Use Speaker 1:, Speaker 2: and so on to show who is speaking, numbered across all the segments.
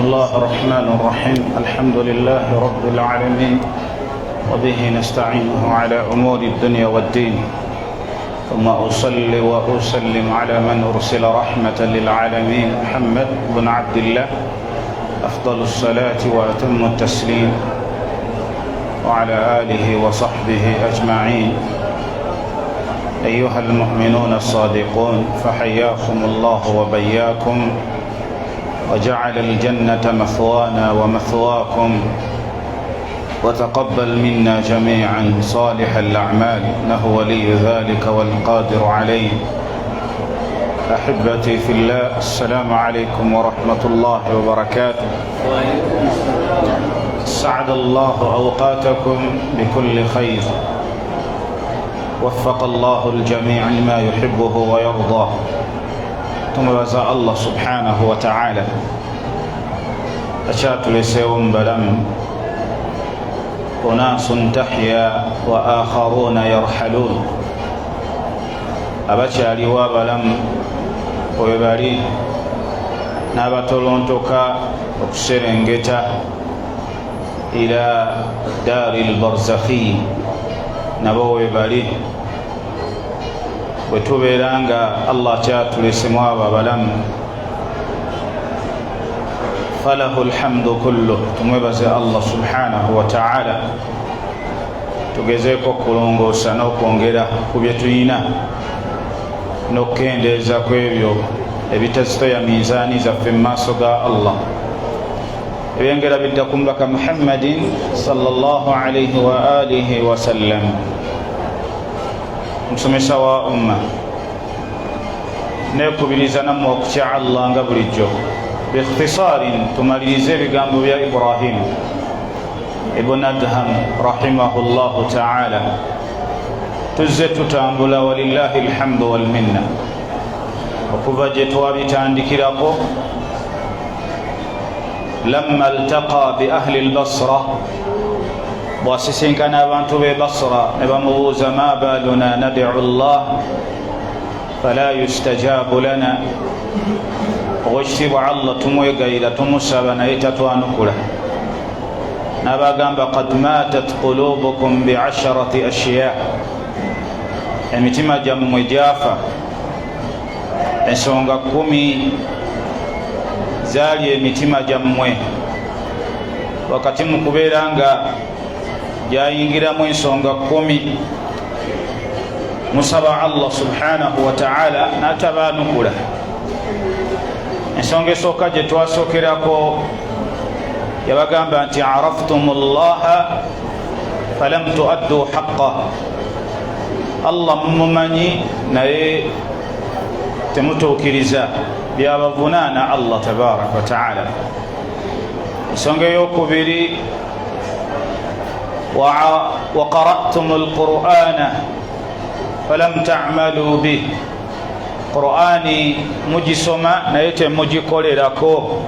Speaker 1: الله الرحمن الرحيم. الحمد لله رب العالمين، وبه نستعينه على أمور الدنيا والدين، ثم أصلي وأسلم على من أرسل رحمة للعالمين، محمد بن عبد الله، أفضل الصلاة وأتم التسليم، وعلى آله وصحبه أجمعين. أيها المؤمنون الصادقون، فحياكم الله وبياكم، وجعل الجنة مثوانا ومثواكم، وتقبل منا جميعا صالح الأعمال، إنه ولي ذلك والقادر عليه. أحبتي في الله، السلام عليكم ورحمة الله وبركاته. سعد الله أوقاتكم بكل خير، وفق الله الجميع لما يحبه ويرضاه. ثم وزع الله سبحانه وتعالى أشات لسيوم بلم أناس تحيا وآخرون يرحلون. أبشاري وبلم ويبالي نابتلونتك وكسرنجتا إلى دار البرزخي nabo webali bwetubeeranga Allah kyatulesemu abo abalamu. falahu alhamdu kullu, tumwebaze Allah subhanahu wa ta'ala. tugezeeko okulongoosa n'okwongera ku bye tulina n'okukendeeza ku ebyo ebitazitoya miizaani zaffe mu maaso ga Allah, ebyengera bidda ku mbaka Muhammadin sallallahu alayhi wa alihi wa sallam, musomesa wa umma. nekubiriza nammwe okutya Allah nga bulijjo. biikhtisaarin tumalirize ebigambo bya Ibrahim ibn Adham rahimahullahu ta'ala. tuzze tutambula walillahi alhamdu wal minna okuva gye twabitandikirako. لما التقى بأهل البصرة، بواسسين كان abantu ببصرة نبموز ما بالنا ندعو الله فلا يستجاب لنا، واشتبع الله تمويقا تمسابنا يتتوانكلا نبغamba قد ماتت قلوبكم بعشرة أشياء. emitima gyammwe gyafa ensonga 10 zaali emitima gyammwe wakati mu kubeera nga gyayingiramu ensonga 10. musaba Allah subhanahu wa ta'ala n'atabaanukula. ensonga esooka gye twasookerako yabagamba nti araftum allaha falam tuaddu haqqa. Allah mumumanyi naye temutuukiriza byabavunaana Allah tabaraka wa ta'ala. ensonga ey'okubiri wa qara'tum alqur'ana falam ta'malu bih. qur'ani mugisoma naye temugikolerako.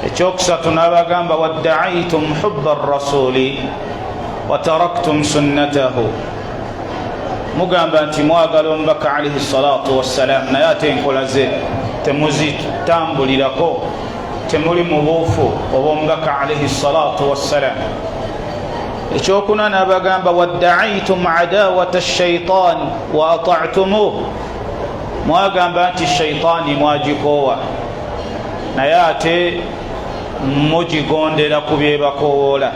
Speaker 1: ekyokusatu n'abagamba wadda'aytum hubba arrasuli wa taraktum sunnatahu. mugamba nti mwagala omubaka alayhi salatu wassalam naye ate enkola ze temuzitambulirako, temuli mu buufu obw'omubaka alayhi salatu wassalam. ekyokuna n'abagamba wadda'aytum adawata shaitan wa ata'tumuh. mwagamba nti shaitaani mwagikoowa naye ate mugigondera ku byebakowoola.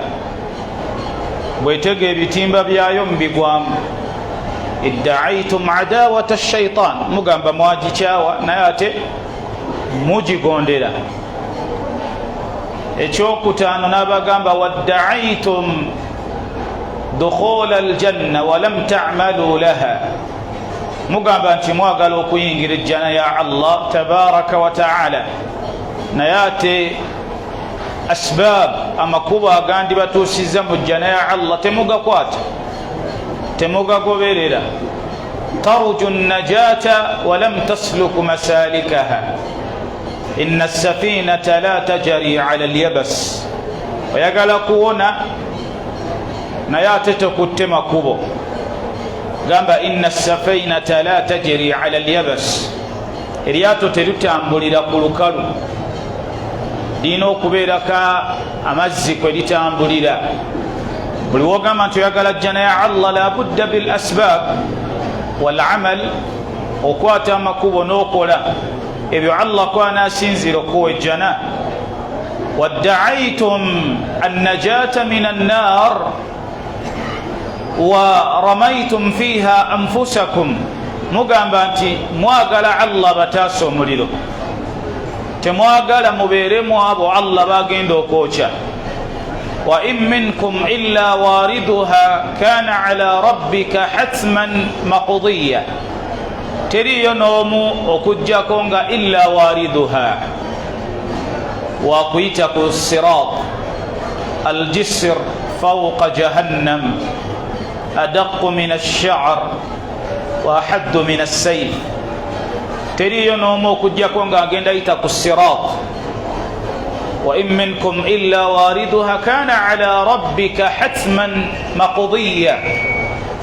Speaker 1: bwetega ebitimba byayo mubigwamu. idda'aytum adawata shaitan, mugamba mwagikyawa naye ate mugigondera. ekyokutaano n'abagamba wadda'aytum dukhula aljanna walam ta'malu laha. mugamba nti mwagala okuyingira ejjana ya Allah tabaraka wa ta'ala naye ate asbaab, amakubo agandi batuusiza mu jjana ya Allah temugakwata, temugagoberera. tarju najata walam tasluku masalikaha. inna safinata la tajri ala alyabas. oyagala kuwona naye ate tekutte makubo. gamba inna safinata la tajri ala alyabas. eryato teritambulira ku lukalu. lirina okubeeraka amazzi kwe litambulira. Buli wogamba nti oyagala jjana ya Allah labudda bil asbab wal amal, okwata amakubo n'okola ebyo Allah kwanasinzira okuwa ejjana. wadda'aytum annajata min annar wa ramaytum fiha anfusakum, mugamba nti mwagala Allah bataasa omuliro, temwagala mubeeremu abo Allah bagenda okwokya. wa in minkum illa wariduha kana ala rabbika hatman maqdiya, teriyo n'omu okujjako nga illa wariduha, wakuyita ku sirat aljisr fawqa jahannam adaqqu min ash-sha'r wa ahaddu min as-sayf. Teriyo n'omu okujjako nga agenda yita ku sirat. wa in minkum illa wariduha kana ala rabbika hatman maqdiya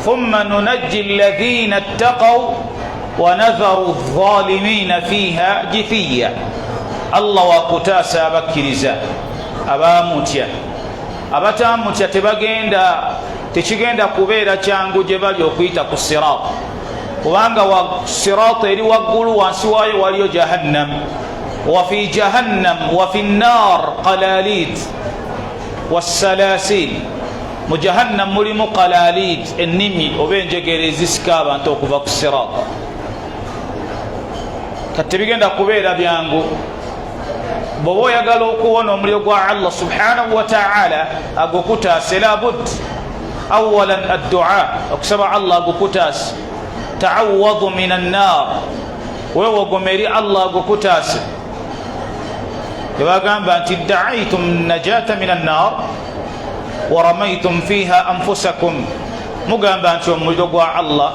Speaker 1: thumma nunajji alladhina ittaqaw wa nadharu adh-dhalimina fiha jithiya. Allah wakutaasa abakkiriza abamutya. Abatamutya tekigenda kubeera kyangu gye bali okuyita ku sirat, kubanga sirat eri waggulu, wansi waayo waliyo jahannam. wa fi jahannam wa fi nnar qalalid wassalasil, mu jahannam mulimu qalalid, ennimi oba enjegere ezisika abantu okuva ku sirat. kati tebigenda kubeera byangu. bw'oba oyagala okuwona omuliro gwa Allah subhanahu wa ta'ala agukutaase, labud awalan addua, okusaba Allah agukutaase. ta'awwadu min annar, weewogoma eri Allah agukutaase. tebagamba nti da'aytum najata min annar wa ramaytum fiha anfusakum, mugamba nti omuliro gwa Allah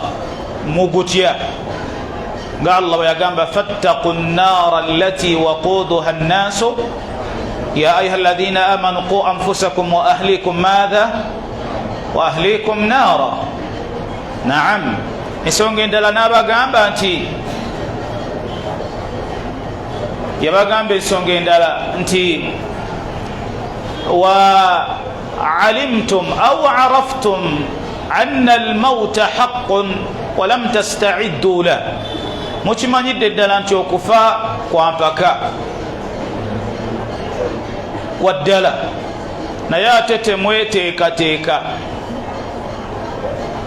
Speaker 1: mugutya nga Allah bwe yagamba fattaqu nnara allati waquduha annaasu ya ayuha alladhina amanu qu anfusakum wa ahlikum madha wa ahlikum nara. Naam, ensonga endala n'abagamba nti yabagamba ensonga endala nti wa alimtum aw araftum anna almauta haqqun wa lam tasta'iddu la, mukimanyidde ddala nti okufa kwa mpaka kwa ddala, naye ate temweteekateeka.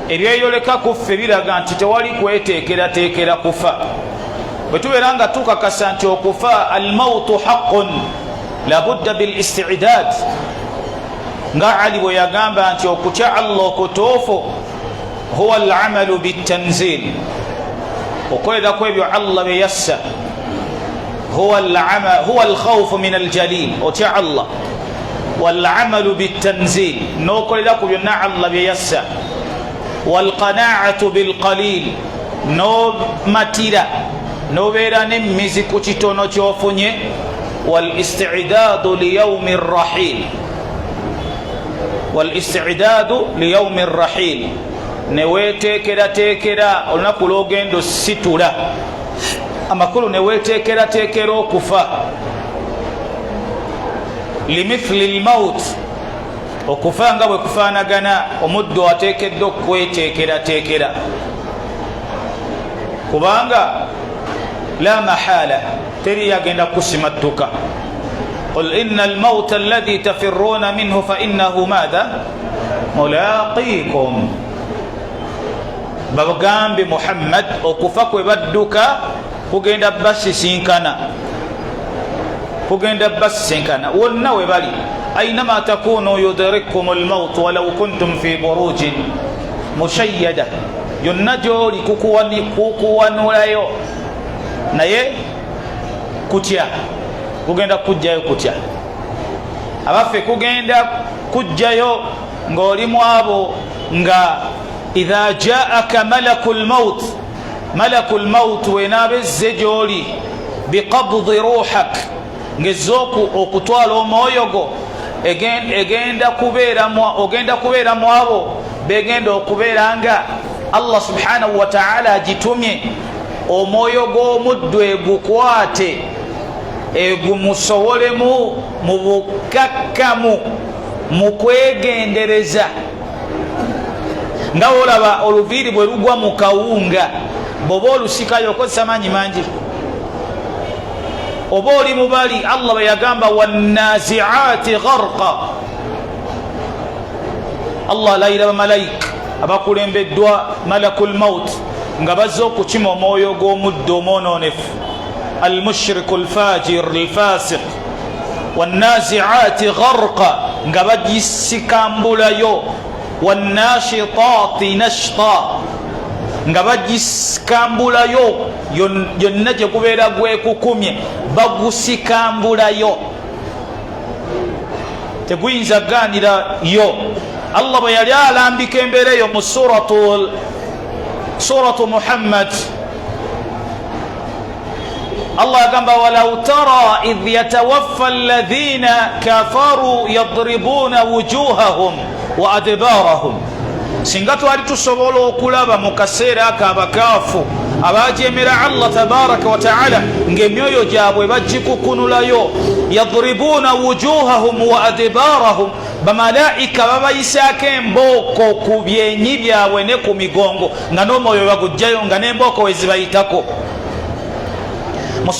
Speaker 1: ebyeyoleka kuffe biraga nti tewali kweteekerateekera kufa. bwe tubeera nga tukakasa nti okufa almautu haqqun labudda bil istidad, nga Ali bwe yagamba nti okutya Allah okutuufu huwa alamalu bitanzil, okwera kwebyo Allah bye yassa. huwa alkhawfu min aljalil, otya Allah. walamalu bitanzil, n'okolera ku byonna Allah bye yassa. walqanaatu bilqalil, n'omatira n'obeera n'emmizi ku kitono ky'ofunye. walistidaadu liyawmi rrahil, walistidaadu liyawmi rrahil, neweteekerateekera olunaku lw'ogenda ositula amakulu, neweteekerateekera okufa. limithli lmaut, okufa nga bwe kufaanagana, omuddu ateekeddwa okweteekerateekera, kubanga la mahala teri yagenda kusimattuka. qul inna almauta alladhi tafirruuna minhu fa innahu madha mulaqikum, bagambe Muhammad okufa kwe badduka kugenda basisinkana, kugenda basisinkana wonna we bali. aynama takunu yudrikum almaut walau kuntum fi burujin mushayyada, yonna gy'oli kukuwanulayo, naye kutya kugenda kujjayo, kutya abaffe kugenda kujjayo ng'olimu abo nga idha jaaka malaku lmaut wenaabezze gy'oli biqabdi ruhak, ngezze okutwala omwoyo go, ogenda kubeeramu abo begenda okubeera nga Allah subhanahu wa ta'ala agitumye omwoyo gw'omuddu egukwate
Speaker 2: egumusobolemu mu bukakkamu mu kwegendereza nga olaba oluviiri bwe lugwa mu kawunga bwoba olusikayo okozesa maanyi mangi oba oli mubali Allah bwe yagamba wannazi'ati gharqa Allah alayira bamalayika abakulembeddwa malakul maut nga bazze okukima omwoyo gw'omuddo omwononefu almushriku alfajir alfasiq wannazi'ati gharqa nga bagisikambulayo wannashitati nashta nga bagisikambulayo yonna gye gubeera gwekukumye bagusikambulayo teguyinza kugaanira yo. Allah bwe yali alambika embeera eyo mu suratu Muhammad Allah yagamba walau tara idh yatawaffa alladhina kafaru yadribuna wujuhahum wa adbarahum, singa twali tusobola okulaba mu kaseera ako abakaafu abajeemera Allah tabaraka wa taala ng'emyoyo gyabwe bagikukunulayo yadribuna wujuhahum wa adbarahum, bamalaika babayisaako embooko ku byenyi byabwe ne ku migongo nga n'omwoyo bagujjayo nga n'embooko we zibayitako. mu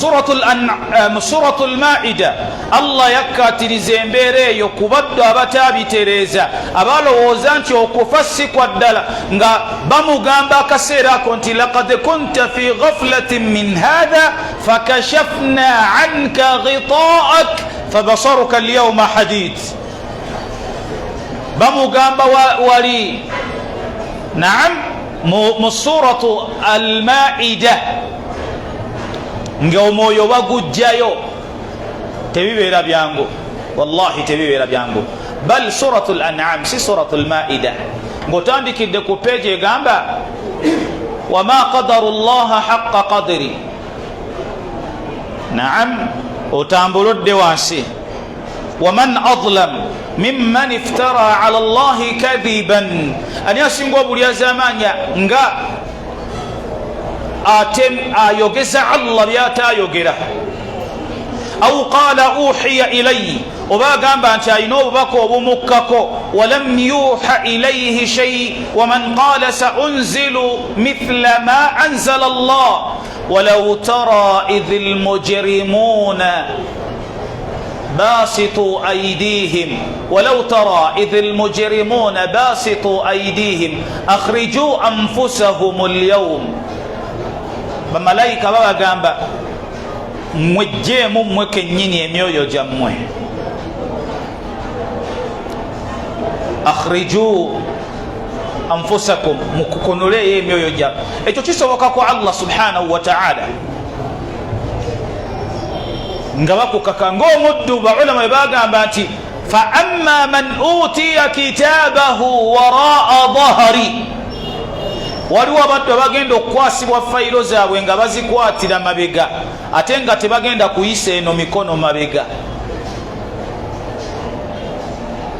Speaker 2: suratul Maida Allah yakkatiriza embeera eyo ku baddu abatabitereeza abalowooza nti okufa si kwa ddala, nga bamugamba akaseera ako nti laqad kunta fi ghaflatin min hadha fakashafna anka ghita'ak fabasaruka alyawma hadid. bamugamba wali naam mu suratu al-Maida nga omwoyo bagujjayo tebibeera byangu, wallahi tebibeera byangu. bal suratul an'am si suratul Maida ng'otandikidde ku peegi egamba wama qadaru llaha haqqa qadri, naam otambulodde wansi waman adlam mimman iftara ala llahi kadhiban, ani asinga obulyazamanya nga ayogeza Allah byatayogera. au qala uhiya ilayhi, oba agamba nti alina obubaka obumukkako walam yuha ilayhi shay waman qala saunzilu mithla ma anzala Allah walau tara idh almujrimuna باسطوا أيديهم ولو ترى إذ المجرمون باسطوا أيديهم أخرجوا أنفسهم اليوم. bamalayika babagamba mwejjeemu mmwe kennyini emyoyo gyammwe, akhriju anfusakum, mukukunuleyo emyoyo gyammwe. ekyo kisoboka ku Allah subhanahu wa ta'ala nga bakukaka ng'omuddu. baulama bwe bagamba nti fa amma man utiya kitabahu waraa dhahari, waliwo abantu abagenda okukwasibwa fayiro zaabwe nga bazikwatira mabega ate nga tebagenda kuyisa eno mikono mabega.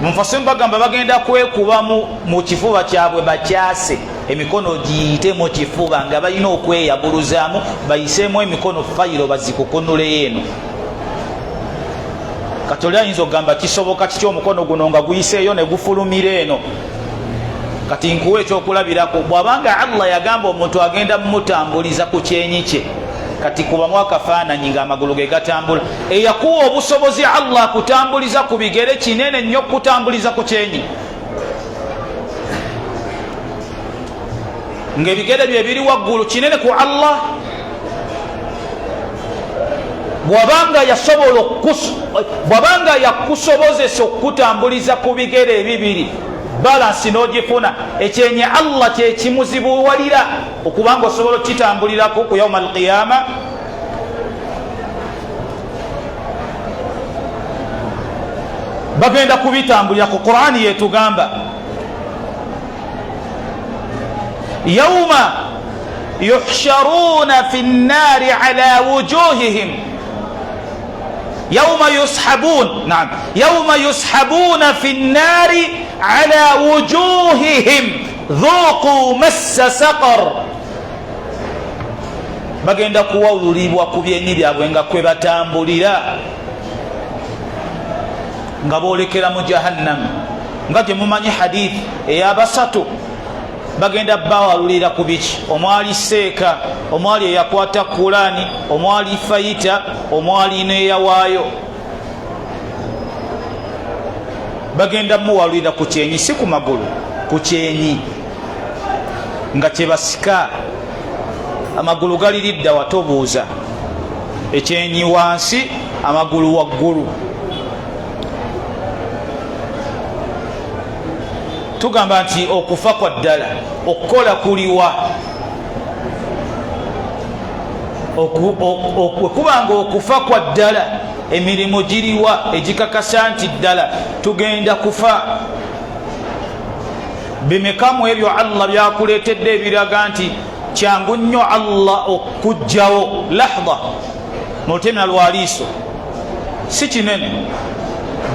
Speaker 2: munfasemu bagamba bagenda kwekuba mu kifuba kyabwe bakyase emikono giyite mu kifuba nga balina okweyabuluzaamu bayiseemu emikono fayiro bazikukunuleyo eno. katoli ayinza okugamba kisoboka kiki omukono guno nga guyiseeyo ne gufulumira eno? kati nkuwa ekyokulabirako. bw'abanga Allah yagamba omuntu agenda mumutambuliza ku kyenyi kye, kati kubamu akafaananyi ng'amagulu ge gatambula. eyakuwa obusobozi Allah akutambuliza ku bigere kinene nnyo kutambuliza ku kyenyi, ng'ebigere bye biri waggulu kinene ku Allah. bw'abanga yakusobozesa okutambuliza ku bigere ebibiri balansi n'ogifuna, ekyenye Allah kye kimuzibuwalira okubanga osobola okitambulirako ku yawma alqiyama. bagenda kubitambulirako. Qur'ani yetugamba yawma yuhsharuna fi nnari ala wujuhihim يوم يسحبون، نعم يوم يسحبون في النار على وجوههم ذوقوا مس سقر. bagenda kuwawulibwa ku byenyi byabwe nga kwe batambulira nga boolekera mu jahannam nga gye mumanyi hadithi ey'abasatu bagenda bawalulira ku biki omwali seeka omwali eyakwata kulani omwali fayita omwali neyawaayo bagenda muwalulira ku kyenyi si ku magulu ku kyenyi nga kyebasika amagulu gali lidda watobuuza ekyenyi wansi amagulu waggulu tugamba nti okufa kwa ddala okukola kuliwa okubanga okufa kwa ddala emirimu giriwa egikakasa nti ddala tugenda kufa bimekamu ebyo Allah byakuleetedde ebiraga nti kyangu nnyo Allah okujjawo lahda mu lutemi alwaliiso si kinene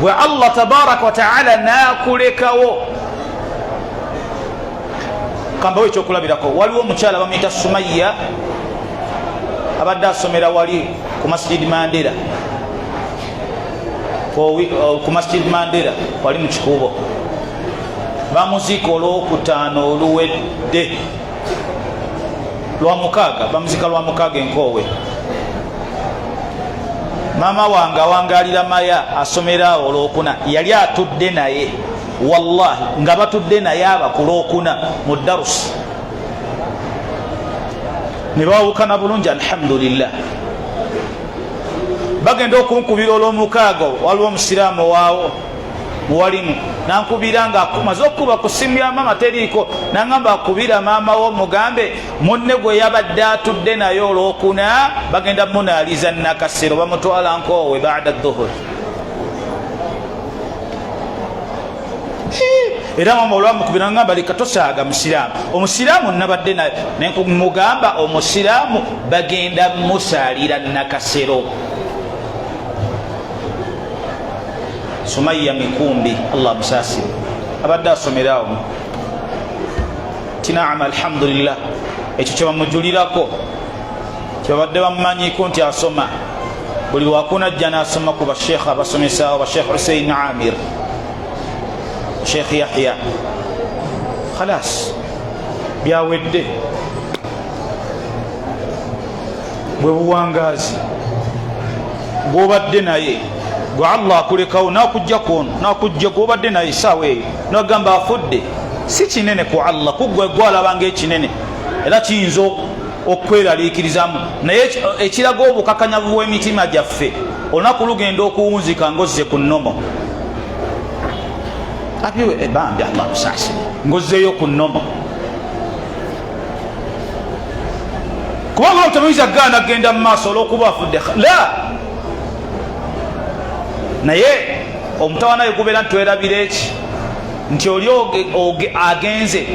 Speaker 2: bwe Allah tabaraka wa taala naakulekawo kambawo ekyokulabirako waliwo omukyala bamuyita Sumayya abadde asomera wali ku Masjid Mandela ku Masjid Mandela wali mu kikuubo bamuziika olwokutaano oluwedde lwamukaaga bamuzika lwamukaaga enkoowe maama wange awangalira maya asomera olwokuna yali atudde naye wallahi nga batudde naye abakulokuna mu darusi ne bawukana bulungi alhamdulillah bagenda okunkubira olwomukaaga waliwo omusiraamu waawo muwalimu nankubira nga maze okukuba ku simu ya maama teriiko nangamba akubira maama wo mugambe munne gwe yabadde atudde naye olwokuna bagenda munaaliza nakasero bamutwala nkoowe baada dhuhur era mama olwamukubira ngamba leka tosaaga musiraamu omusiraamu nabadde naye nemugamba omusiraamu bagenda musaalira nakasero Sumayya Mikumbi Allah musasire abadde asomerawo tinaama alhamdulillah ekyo kyebamujulirako kyebadde bamumanyiko nti asoma buli lwakunajja nasoma ku bashekhe abasomesawo bashekhe Hussein Amir Sheikh Yahya khalas byawedde bwe buwangazi bwobadde naye gwe Allah akulekawo nakujja kwono nakujja gwobadde naye saawa eyo nagamba afudde si kinene ku Allah kugwe gwalabanga ekinene era kiyinza okweraliikirizamu naye ekiraga obukakanyavu bw'emitima gyaffe olunaku lugenda okuwunzika ngozze ku nnomo abiwe ebambi Allah musasi ngozzeeyo ku nnomo kubanga otamwiza gaana genda mu maaso olw'okuba afudde la naye omutawana yekubeera ntwerabira eki nti oli agenze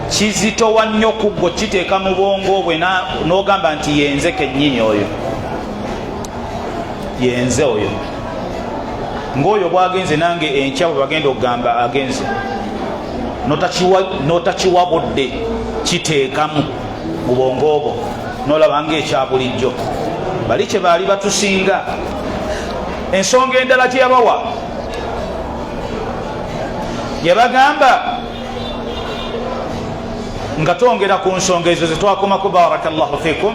Speaker 2: kizitowa nnyo kugwo kiteeka mu bwongo bwe n'ogamba nti yenze kennyini oyo yenze oyo ng'oyo bwagenze nange enkya bwe bagenda okugamba agenze notakiwa budde kiteekamu mu bwongo obwo n'olabanga ekya bulijjo bali kye baali batusinga ensonga endala kye yabawa yabagamba nga twongera ku nsonga ezo zetwakomako barakallahu fikum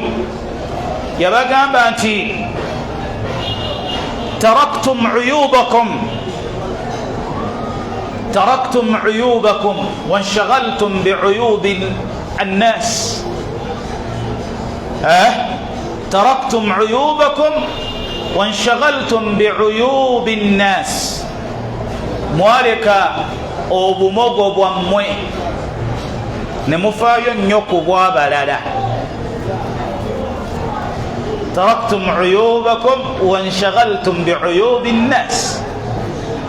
Speaker 2: yabagamba nti taraktum uyubakum wanshaghaltum biuyubi annas taraktum uyubakum wanshaghaltum biuyubi nnas mwaleka obumogo bwammwe ne mufaayo nnyo ku bw'abalala taraktum uyubakum wanshaghaltum biuyubi nnas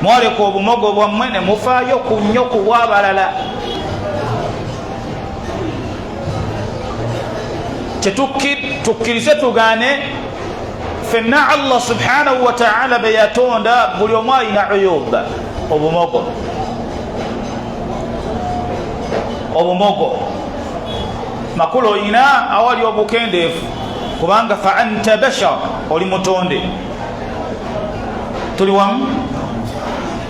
Speaker 2: mwaleka obumogo bwammwe ne mufaayo nnyo ku bw'abalala tukkirize tugaane fenna Allah subhanahu wa ta'ala be yatonda buli omu alina uyuba obumogo makulu ina awali obukendeefu kubanga fa anta bashar oli mutonde tuli wamu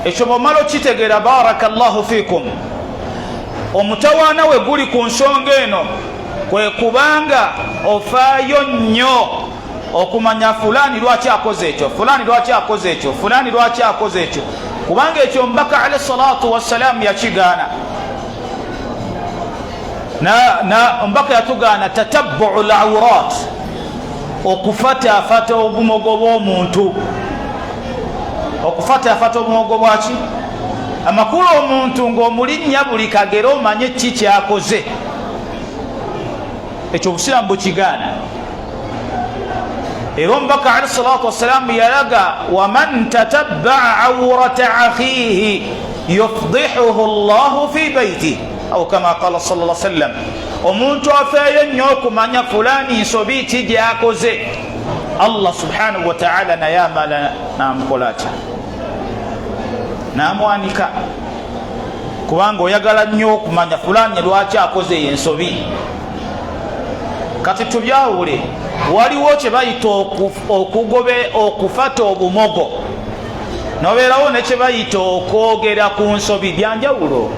Speaker 2: ekyo bw'omala okitegeera barakallahu fikum omutawaana we guli ku nsonga eno kwe kubanga ofaayo nnyo okumanya fulani lwaki akoze ekyo fulani lwaki akoze ekyo fulani lwaki akoze ekyo kubanga ekyo mbaka alayhi salatu wassalaamu yakigaana na mbaka yatugaana tatabbu'u al-awrat okufatafata obumogo bw'omuntu okufatafata obumogo bwaki amakulu omuntu ng'omulinnya buli kagero omanye ki kyakoze ekyo obusiraamu bukigaana era omubaka alayhi salatu wassalaamu yalaga waman tatabba'a awrata akhihi yufdihuhu llahu fi baitihi aw kama qala sallallahu alayhi wasallam omuntu afeeyo nnyo okumanya fulani nsobi ki gyakoze Allah subhanahu wa ta'ala naye amala namukolaki namwanika kubanga oyagala nnyo okumanya fulani lwaki akoze ensobi kati tubyawule waliwo kye bayita okufata obumogo nobeerawo ne kye bayita okwogera ku nsobi byanjawulo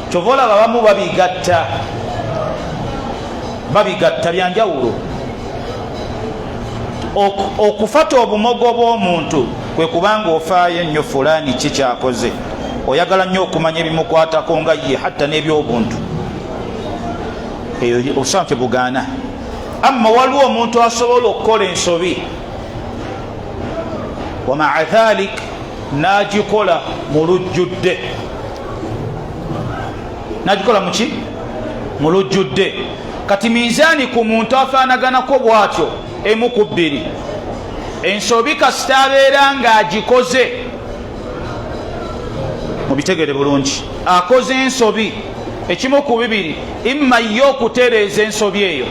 Speaker 2: kyova olaba bamu babigatta byanjawulo okufata obumogo bw'omuntu kwe kubanga ofaayo ennyo fulani ki kyakoze oyagala nnyo okumanya ebimukwatako nga ye hatta n'ebyobuntu eyo obusiraamu tebugaana amma waliwo omuntu asobola okukola ensobi wamaa dhalik nagikola mu lujjudde nagikola muki mu lujjudde kati miizaani ku muntu afaanaganako bwatyo emu ku bbiri ensobi kasita abeera ng'agikoze mubitegere bulungi akoze ensobi ekimu ku bibiri imma ye okutereeza ensobi eyo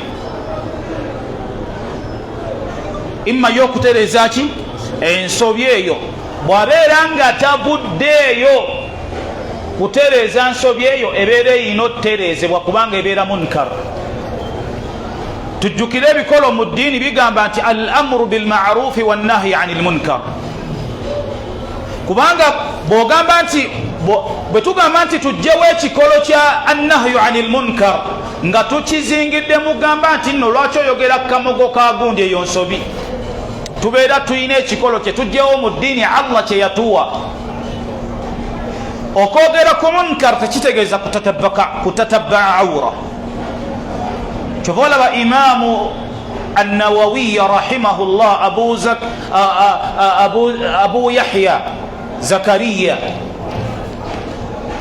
Speaker 2: imma ye okutereeza ki ensobi eyo bw'abeera nga tavuddeeyo kutereeza nsobi eyo ebeera eyina otutereezebwa kubanga ebeera munkar tujjukire ebikolo mu ddiini bigamba nti al amru bilmarufi wannahyi ani lmunkar kubanga bwogamba nti bwe tugamba nti tujjewo ekikolo kya annahyu ani lmunkar nga tukizingidde mugamba nti nno lwaki oyogera kamogo ka gundi eyo nsobi tubeera tuyina ekikolo kye tujjewo mu ddiini Allah kye yatuwa okwogera ku munkar tekitegeeza kutatabbaa awra kyova olaba imaamu annawawiya rahimahullah abu yahya zakariya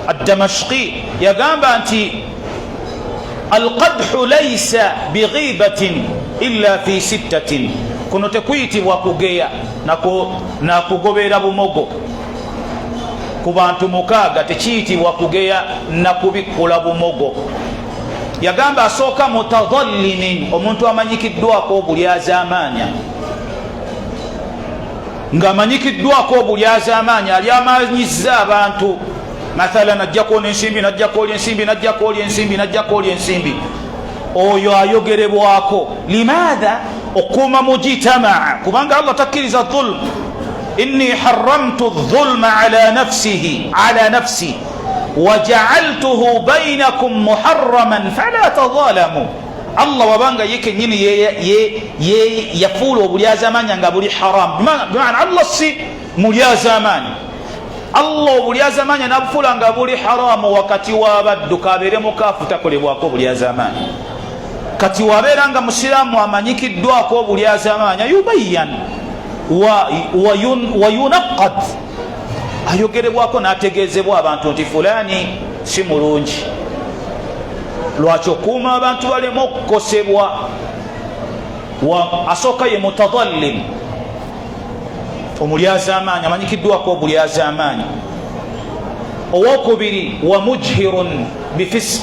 Speaker 2: addamashqi yagamba nti alqadhu laysa bighibatin illa fi sittatin kuno tekuyitibwa kugeya nakugobera bumogo ku bantu mukaaga tekiyitibwa kugeya nakubikkula bumogo yagamba asooka mutadhallimin omuntu amanyikiddwako obulyazaamaanya ng'amanyikiddwako obulyazaamaanya ali amanyiza abantu mathalan ajja kwona ensimbi najja kwolya ensimbi najja kwolya ensimbi najja kwolya ensimbi oyo ayogerebwako limaadha okuuma mujitamaa kubanga Allah takkiriza dhulm inni haramtu dhulma ala nafsi waja'altuhu bainakum muharraman fala tadhalamu Allah wabanga yeke nyini ye yafuula obulyazamanya nga buli haram bimaana Allah si mulyazamanya Allah obulyazamanya nabufuula nga buli haramu wakati w'abaddu kabeere mukaafu takolebwako obulyazamanya kati wabeera nga musiraamu amanyikiddwako obulyazamanya yubayyan wa yunaqqad ayogerebwako n'ategeezebwa abantu nti fulani si mulungi lwaki okuuma abantu balema okukosebwa asooka ye mutadhallim omulyazaamaanyi amanyikiddwako obulyazaamaanyi owokubiri wa mujhirun bifisq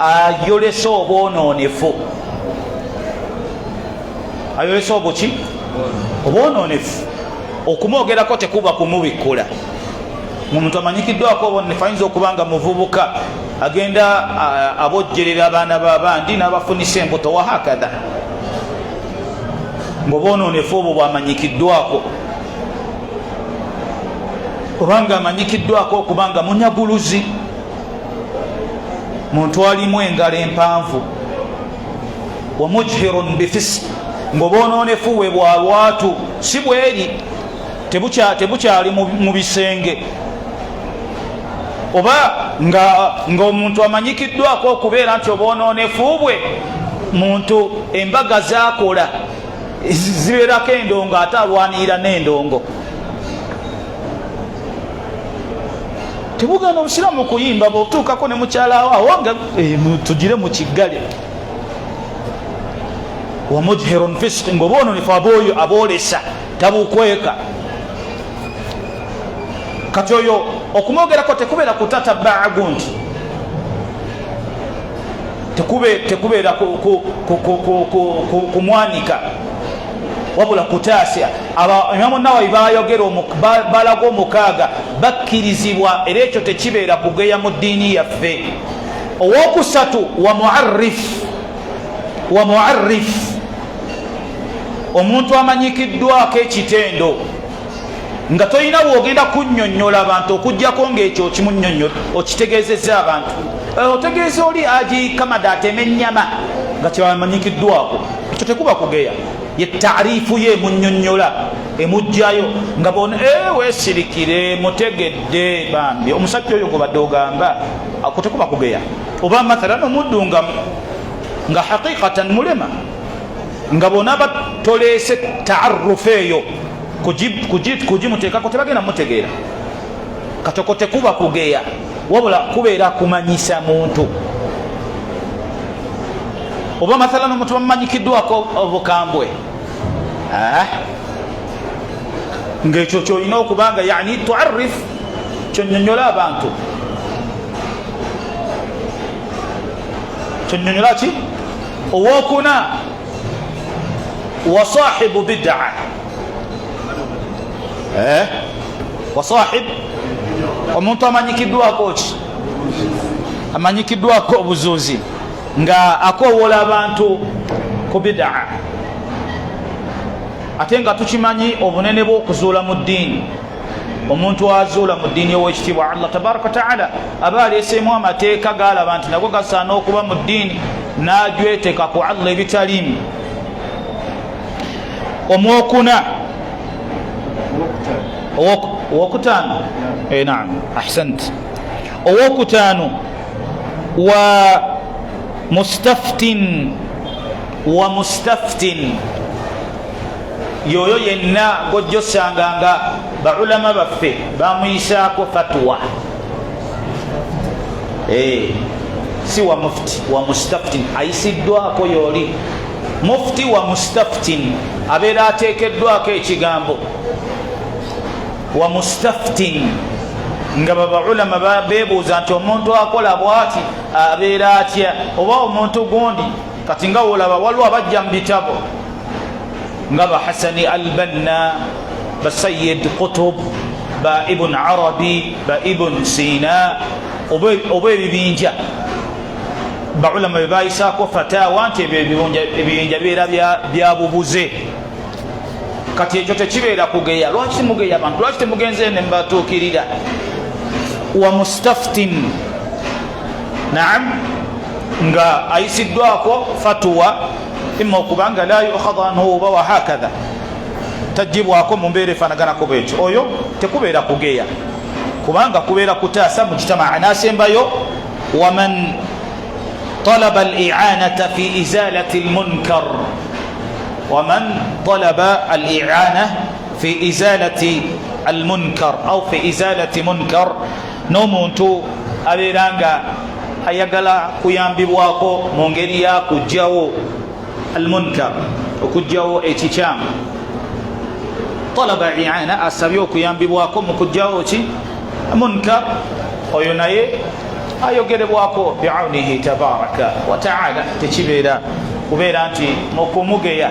Speaker 2: ayolesa obwononefu ayolesa obuki obwononefu okumwogerako tekuba kumubikkula omuntu amanyikiddwako obwononefu ayinza okubanga muvubuka agenda abojjerera abaana babandi n'abafunisa embuto wahakadha ng'obwononefu obwo bwamanyikiddwako obanga amanyikiddwako okubanga munyaguluzi muntu alimu engalo empanvu wa mujhirun bifisq ng'obwononefu bwe bwa lwatu si bweri tebukyali mu bisenge oba ng'omuntu amanyikiddwako okubeera nti obwononefu bwe muntu embaga zakola zibeerako endongo ate alwanirira n'endongo. Tebugana obusiramu kuyimba bw'otuukako ne mukyala waawo nga tugire mu kiggale. Wa mujhirun fisq ng'obwononefu ab'oyo aboolesa tabukweka. Kati oyo okumwogerako tekubeera kutatabbaa gundi, tekubeera kumwanika, wabula kutaasya. Imamu Nawawi bayogera balaga omukaaga bakkirizibwa, era ekyo tekibeera kugeya mu ddiini yaffe. Owokusatu wa muarrif omuntu amanyikiddwako ekitendo nga toyina bwogenda kunnyonnyola abantu okuggyako ng'ekyo okimunnyonnyola okitegeezezza abantu. Otegeeza oli aji kamada atema ennyama nga kyamanyikiddwako, ekyo tekuba kugeya. Ye taarifu ye munnyonnyola emugjayo nga bona weesirikire mutegedde bambi omusajja oyo gubadde ogamba ako tekuba kugeya. Oba mathalan omuddu nga haqiqatan mulema nga bona batoleese taarufu eyo kugimuteekako tebagenda mutegeera. Katoko tekuba kugeya, wabula kubeera kumanyisa muntu. Oba mathalan omuntu bamumanyikiddwako obukambwe, ng'ekyo kyolina okubanga yani tuarrif, kyonnyonnyola abantu. Kyonnyonnyola ki? Owokuna wa sahibu bid'a, wasahib omuntu amanyikiddwako ki? Amanyikiddwako obuzuuzi nga akoowola abantu ku bid'a. Ate nga tukimanyi obunene bw'okuzuula mu ddiini. Omuntu azuula mu ddiini ow'ekitiibwa Allah tabaraka wa ta'ala aba aleeseemu amateeka gaalaba nti nago gasaana okuba mu ddiini, n'ajweteka ku Allah ebitaliimu. Omwokuna owokutaano, naam, ahsant. Owokutaano wa mustaftin yoyo yenna gojjosanga nga baulama baffe bamuyisaako fatwa, si wa mufti, wa mustaftin ayisiddwako yooli. Mufti wa mustaftin abeera ateekeddwako ekigambo wa mustaftin nga baulama beebuuza nti omuntu akola bwati abeera atya, oba omuntu gundi kati nga olaba waliwo abajja mu bitabo nga ba Hasani al-Banna, ba Sayyid Qutb, ba Ibn Arabi, ba Ibn Sina, oba ebibinja baulama bebayisaako fatawa nti ebibinja bibeera byabubuze. Kati ekyo tekibeera kugeya. Lwaki temugeya abantu? Lwaki temugenze ne mbatuukirira? Wa mustaftin, naam, nga ayisiddwako fatwa imma okubanga la yukhadha anhu oba wa hakadha, tajibwako mu mbeera efaanaganako bwekyo. Oyo tekubeera kugeya, kubanga kubeera kutaasa mu kitamaa. N'asembayo waman talaba al-i'anata fi izalati al-munkar, waman talaba al-i'ana fi izalati al-munkar au fi izalati munkar, n'omuntu abeera nga ayagala kuyambibwako mu ngeri ya kugjawo al-munkar, okugjawo ekikyamu. Talaba i'ana, asabye okuyambibwako mu kugjawo ki munkar, oyo naye ayogerebwako bi'aunihi tabaraka wa ta'ala. Tekibeera kubeera nti mukumugeya.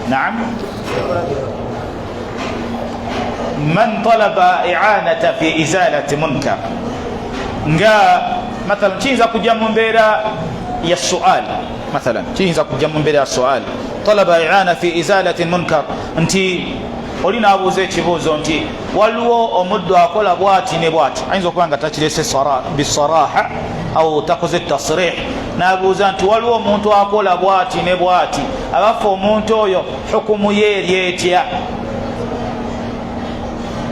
Speaker 2: Naam, man talaba i'anata fi izalati munkar, nga mathalan kiyinza kujja mu mbeera ya sual, mathalan kiyinza kujja mu mbeera ya sual talaba i'ana fi izalati munkar, nti oli naabuuza ekibuuzo nti waliwo omuddu akola bwati ne bwati, ayinza okuba nga takirese bisaraha au takoze tasrih, naabuuza nti waliwo omuntu akola bwati ne bwati, abafa omuntu oyo hukumu ye eryetya?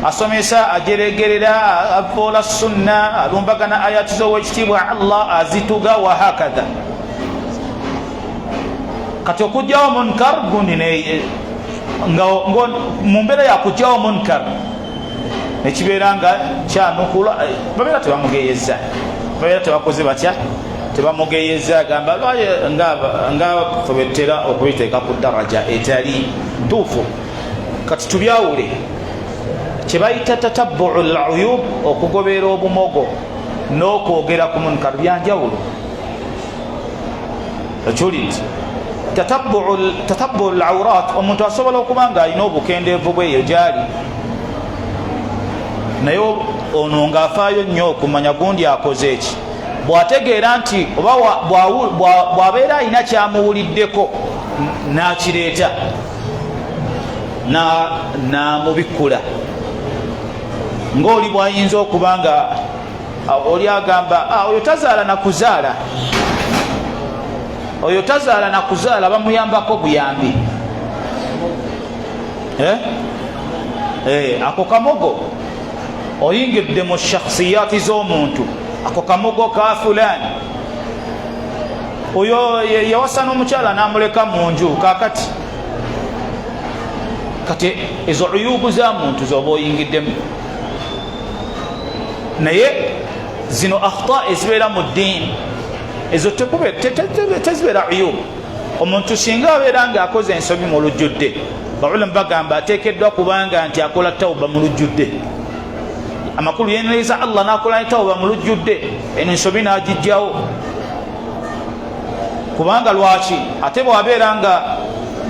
Speaker 2: Asomesa, ajeregerera, avoola sunna, alumbagana ayati z'owekitiibwa Allah, azituga wa hakadha. Kati okujjawo munkar gundi nga mu mbeera yakujjawo munkar nekibeera nga kyanukula, babeera tebamugeyeza, babeera tebakoze batya, tebamugeyeza, gamba nga febetera okubiteeka ku daraja etali ntuufu. Kati tubyawule kyebayita tatabbu'u al-uyub, okugoberera obumogo n'okwogera ku munkar byanjawulo. Ekyo tatabbu'u al-awrat, omuntu asobola okuba nga alina obukendeevu bweyo gyali, naye ono ng'afaayo nnyo okumanya gundi akoze eki. Bw'ategeera nti oba bw'abeera alina kyamuwuliddeko n'akireeta n'amubikkula, ng'oli bw'ayinza okuba nga oli agamba oyo tazaala na kuzaala, oyo tazaala na kuzaala, bamuyambako buyambi. Ako kamogo oyingidde mu shakhsiyati z'omuntu, ako kamogo ka fulani, oyo yawasa n'omukyala n'amuleka mu nju, kakati kati ezo uyubu za muntu zoba oyingiddemu. Naye zino akhta ezibeera mu ddiini, ezo tezibeera uyubu. Omuntu singa abeera nga akoze ensobi mu lujjudde, baulamu bagamba ateekeddwa kubanga nti akola tawuba mu lujjudde. Amakulu yenereza Allah n'akola tawuba mu lujjudde, eno ensobi n'agijjawo. Kubanga lwaki? Ate bw'abeera nga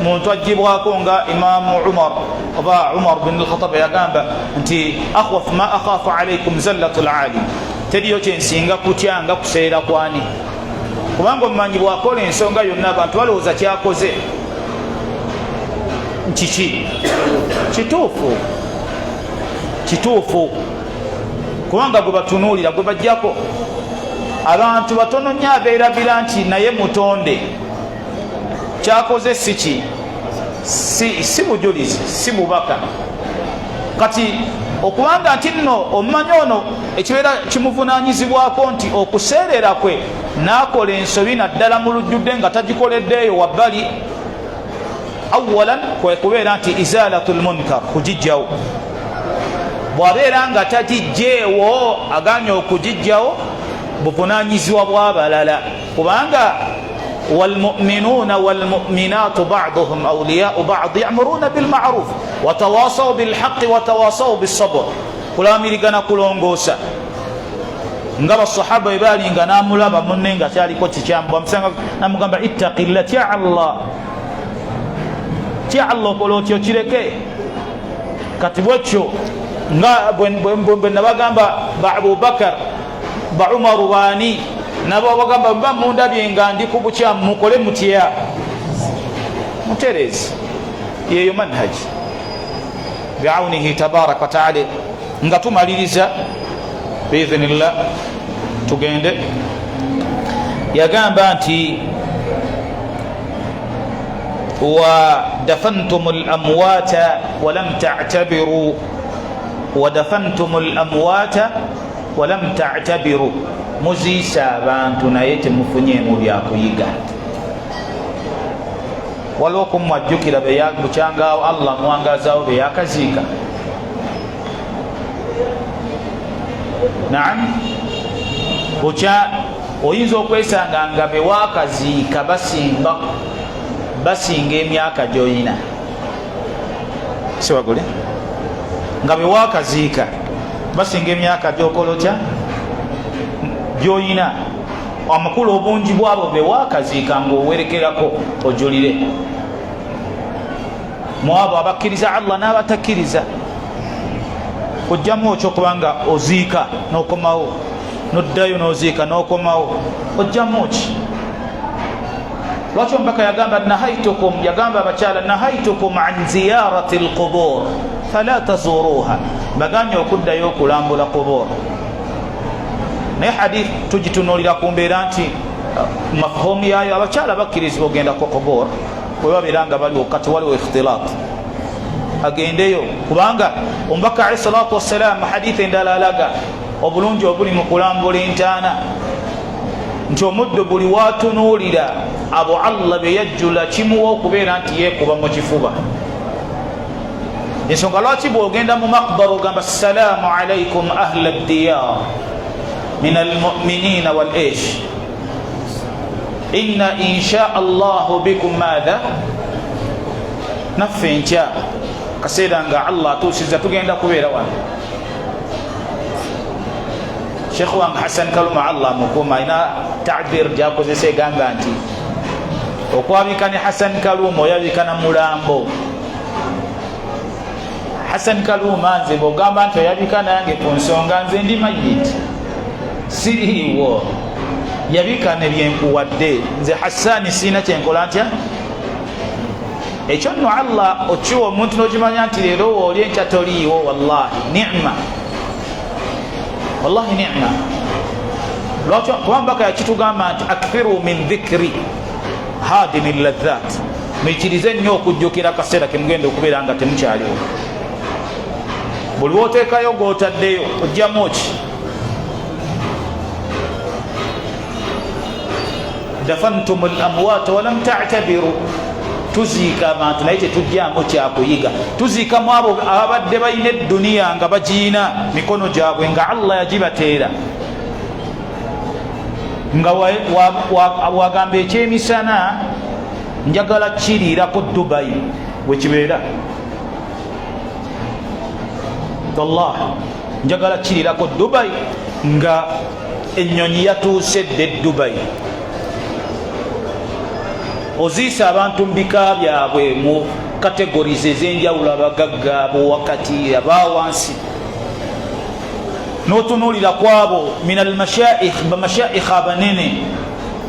Speaker 2: muntu agibwako nga Imaamu Umar oba Umar bin al-Khattab yagamba nti akhwafu ma akhafu alaykum zallatul alim, teriyo kyensinga kutya nga kuseera kwani. Kubanga omumanyi bwakola ensonga yonna abantu balowooza kyakoze nkiki kituufu, kubanga gwe batunuulira, gwe bajjako. Abantu batono nnyo abeerabira nti naye mutonde, kyakoze siki, si bujulizi, si bubaka. Kati okubanga nti nno omumanyi ono ekibeera kimuvunaanyizibwako nti okuseerera kwe n'akola ensobi naddala mu lujjudde nga tagikoleddeeyo wabbali, awalan kwe kubeera nti izalatul munkar, kugijjawo. Bw'abeera nga tagijjeewo, aganye okugijjawo, buvunaanyizibwa bw'abalala. Kubanga والمؤمنون والمؤمنات بعضهم أولياء بعض يأمرون بالمعروف وتواصوا بالحق وتواصوا بالصبر. Kulamirigana kulongoosa nga basahaba ebalinga namulaba munne nga kyaliko kikyambu, amusanga namugamba ittaqillah, tya Allah okola otyo kireke. Kati bwekyo nga bwe nabagamba ba Abubakar ba Umaru baani nabo bagamba mba mundabye nga ndi ku bukyamu, mukole mutya, muterezi. Yeyo manhaji bi'aunihi tabaraka wa ta'ala. Nga tumaliriza biidhnillah, tugende. Yagamba nti wa dafantumul amwata wa lam ta'tabiru, wa dafantumul amwata wa lam ta'tabiru, muziisa abantu naye temufunyeemu byakuyiga. Waliwo okumwajjukira bukyangawo Allah muwangazaawo beyakaziika. Naam, bukya oyinza okwesanga nga bewakaziika basinga emyaka gy'oyina, siwagule nga bewakaziika basinga emyaka gy'okola otya gy'oyina. Amakulu obungi bwabo bewakaziika ng'owerekerako ojulire. Mu abo abakkiriza Allah n'abatakkiriza, kujjamu okyo kubanga oziika n'okomawo. noddayo noziika nokomawo ojjamu ki? lwaki omubaka yagamba abakyala nahaitukum an ziyarati alqubur fala tazuruha, baganye okuddayo okulambula qubur. naye hadith tugitunulira ku mbeera nti mafhumu yayo abakyala bakkirizibwa ogenda ku qubur bwe babeera nga baliwo kati waliwo ikhtilaat, agendeyo kubanga omubaka alayhi salatu wassalam hadith endala alaga obulungi obuli mu kulambula entaana nti omuddo buli watunuulira Abu Allah bye yajjula kimuwa okubeera nti yeekuba mu kifuba. ensonga lwaki bw'ogenda mu maqbara ogamba assalaamu alaikum ahla ddiyar min almuminina wal ish inna insha allahu bikum madha, naffe nkya kaseera nga Allah atuusiza tugenda kubeera wano. Sheikh wange Hassan Kaluma Allah mukuma ina ta'bir gyakozesa egamba nti okwabikane Hassan Kaluma oyabikana mulambo. Hassan Kaluma nze bw'ogamba nti oyabikana yange ku nsonga nze ndi mayiti siriiwo, yabikane byenkuwadde nze Hassani siina kyenkola ntya. ekyo nno Allah okiwa omuntu n'okimanya nti leero oli enkya toliiwo, wallahi ni'ma, wallahi ni'ma. lwaki kubambaka yakitugamba nti akthiru min dhikri hadimi ladhat, mwikirize nnyo okujjukira akaseera kemugenda okubeera nga temukyaliwo. buli woteekayo gw'otaddeyo ojjamu ki? dafantum al-amwata walam ta'tabiru, tuziika abantu naye tetujjamu kyakuyiga. tuziikamu abo ababadde balina edduniya nga bagiina mikono gyabwe nga Allah yagibateera, nga wagamba ekyemisana njagala kiriirako Dubai wekibeera, wallahi njagala kiriirako Dubai nga ennyonyi yatuuse dde Dubai. oziisa abantu mbika byabwe mu categories ez'enjawulo, abagagga, abo wakati, abawansi, n'otunuulira kwabo min almashaikh bamashaikh abanene,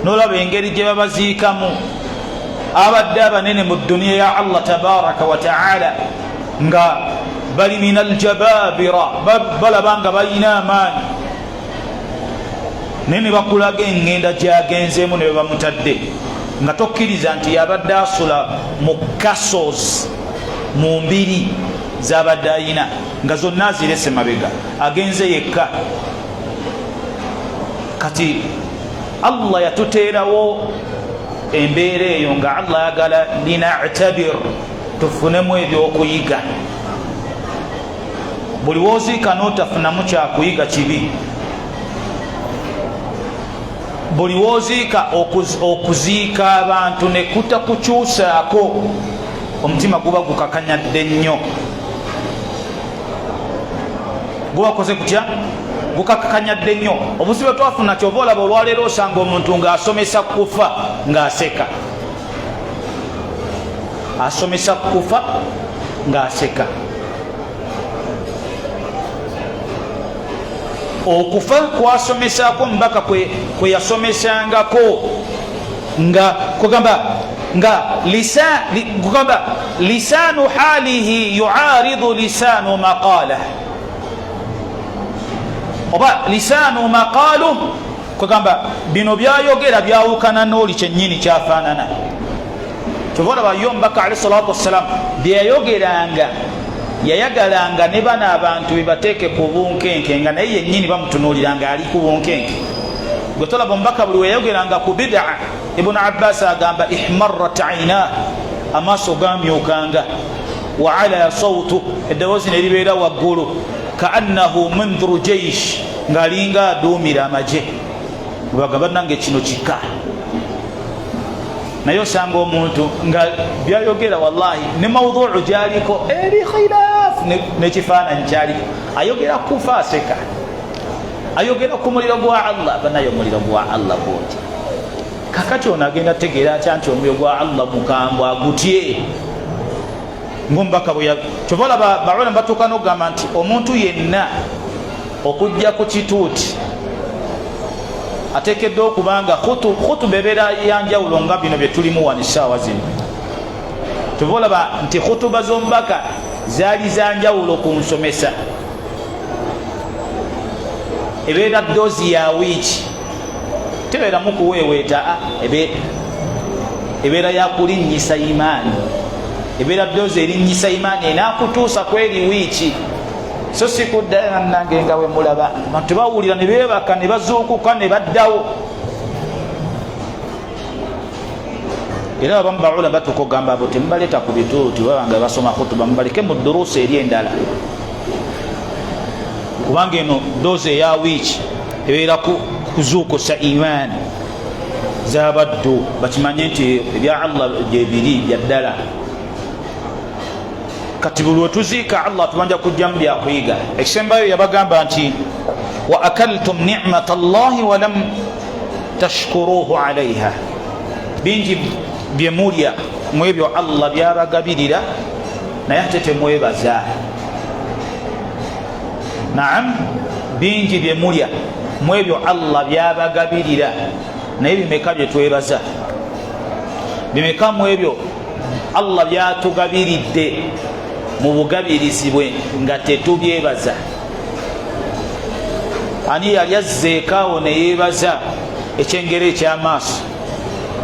Speaker 2: n'olaba engeri gye babaziikamu abadde abanene mu dduniya ya Allah tabaraka wa ta'ala, nga bali min aljababira, balaba nga balina amaanyi, naye ne bakulaga engenda gyagenzeemu ne bamutadde, nga tokkiriza nti yabadde asula mu castles mu mbiri z'abadde ayina nga zonna azirese mabega, agenze yekka. kati Allah yatuteerawo embeera eyo nga Allah yagala lina'tabir, tufunemu ebyokuyiga. buli woziika n'otafunamu kyakuyiga kibi. buli woziika okuziika abantu ne kutakukyusaako, omutima guba gukakanyadde nnyo, guba koze kutya, gukakanyadde nnyo. obuzibu twafuna kyova olaba olwaleero osanga omuntu ng'asomesa kufa ng'aseka, asomesa kufa ng'aseka. okufa kwasomesako mbaka kwe yasomesangako nga kugamba nga kugamba lisanu halihi yuaridu lisanu maqalah, oba lisanu maqalu kugamba bino byayogera byawukana n'oli kyennyini kyafaanana. kyova yo mbaka alayhi salatu wassalam byeyayogeranga yayagalanga ne bana abantu bebateeke ku bunkenke, nga naye yennyini bamutunuuliranga ali ku bunkenke. gwe tolaba omubaka buli weyayogeranga ku bid'a, Ibn Abbas agamba ihmarrat ayna, amaaso gamyukanga, wa ala sawtu, eddoboozi ne libeera waggulu, kaannahu mundhuru jaish, ng'alinga aduumira amaje. bwebagamba nange kino kika. naye osanga omuntu nga byayogera wallahi ne mawduu gyaliko eri khilaafu nekifaananyi kyaliko, ayogera kufa aseka, ayogera ku muliro gwa Allah, banaye omuliro gwa Allah gwoti. kakati ono agenda tegeera atya nti omuliro gwa Allah mukambwe agutye ng'omubaka bwe kyova olaba bawona batuuka n'okugamba nti omuntu yenna okujja ku kituuti ateekeddwa okubanga khutuba ebeera yanjawulo nga bino bye tulimu wano essaawa zino. tubolaba nti khutuba z'omubaka zaali zanjawulo ku nsomesa. ebeera doozi ya wiiki, tebeeramu kuweeweeta, ebeera yakulinnyisa imaani, ebeera doozi erinnyisa imaani enaakutuusa kweri wiiki. so si kuddayo nange nga we mulaba bantu bawulira ne beebaka ne bazuukuka ne baddawo. era abamu baulama batukogamba abo temubaleeta ku bituuti babanga basoma khutuba, mubaleke mu duruusi eri endala, kubanga eno doozi eya wiiki ebeera kuzuukusa imaani z'abaddu bakimanye nti ebya Allah gyebiri bya ddala. kati buli wetuziika Allah tubanja kujjamu byakuyiga. ekisembayo yabagamba nti wa akaltum ni'mata Allahi wa lam tashkuruhu alaiha, bingi byemulya mwebyo Allah byabagabirira naye ate temwebaza. naam, bingi byemulya mwebyo Allah byabagabirira naye bimeka byetwebaza? bimeka mwebyo Allah byatugabiridde mu bugabirizi bwe nga tetubyebaza? ani yali azzeekaawo neyeebaza ekyengero ekyamaaso,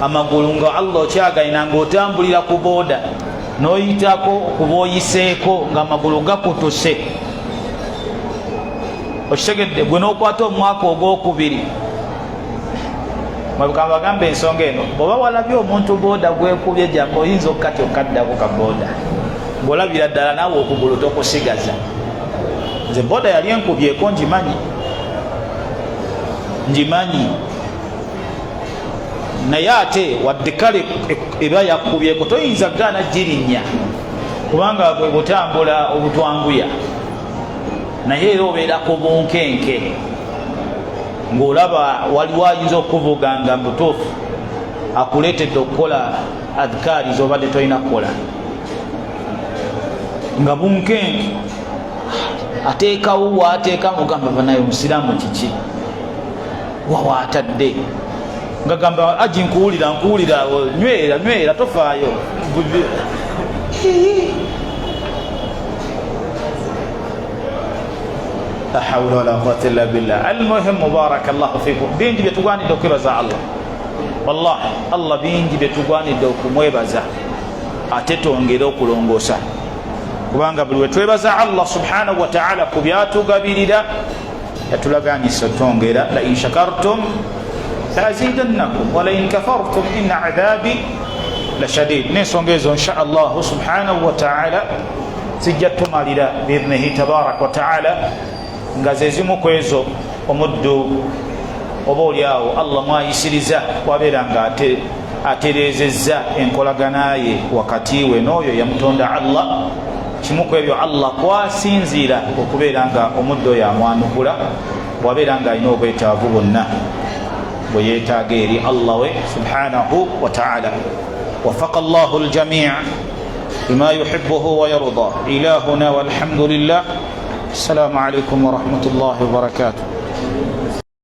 Speaker 2: amagulu nga Allah okyagalina ngaotambulira ku booda noyitako kuba oyiseeko nga amagulu gakutuse? okitegedde? gwe nokwata omwaka ogwokubiri, mwebukamba bagamba ensonga eno, bwoba walabye omuntu booda gwekubye jambo oyinza okukatya okaddako ka booda, ng'olabira ddala naawe okugulu tokusigaza. nze booda yali enkubyeko ngimanyi, naye ate wadde kale eba yakubyeko toyinza gaana girinnya, kubanga bwe butambula obutwanguya, naye era obeera ku bunkenke ng'olaba waliwo ayinza okuvuga nga butuufu akuleetedde okukola adhikaari z'obadde tolina kukola nga bunkenke. ateekawo waateeka mugamba banaye omusiraamu kiki wawaatadde nga gamba aji nkuwulira nywera tofaayo. la hawla wala quwwata illa billah. almuhim barakallahu fikum, bingi byetugwanidde okwebaza Allah. wallahi Allah bingi byetugwanidde okumwebaza, ate twongere okulongoosa, kubanga buli wetwebaza Allah subhanahu wa ta'ala ku byatugabirira yatulaganyisa twongera. la in shakartum la azidannakum wa la in kafartum inna adhabi la shadid. n'ensonga ezo insha Allah subhanahu wa ta'ala zijja tumalira biidhnihi tabarak wa ta'ala nga zezimu ku ezo omuddu oba oliawo Allah mwayisiriza wabeera nga atereezezza enkolagana ye wakati we n'oyo yamutonda Allah. kimu ku ebyo Allah kwasinziira okubeera nga omuddu oyo amwanukula bwabeera nga alina obwetaavu bwonna bwe yeetaaga eri Allah we subhanahu wa ta'ala. وفق الله الجميع بما يحبه ويرضى. إلهنا والحمد لله. السلام عليكم ورحمة الله وبركاته.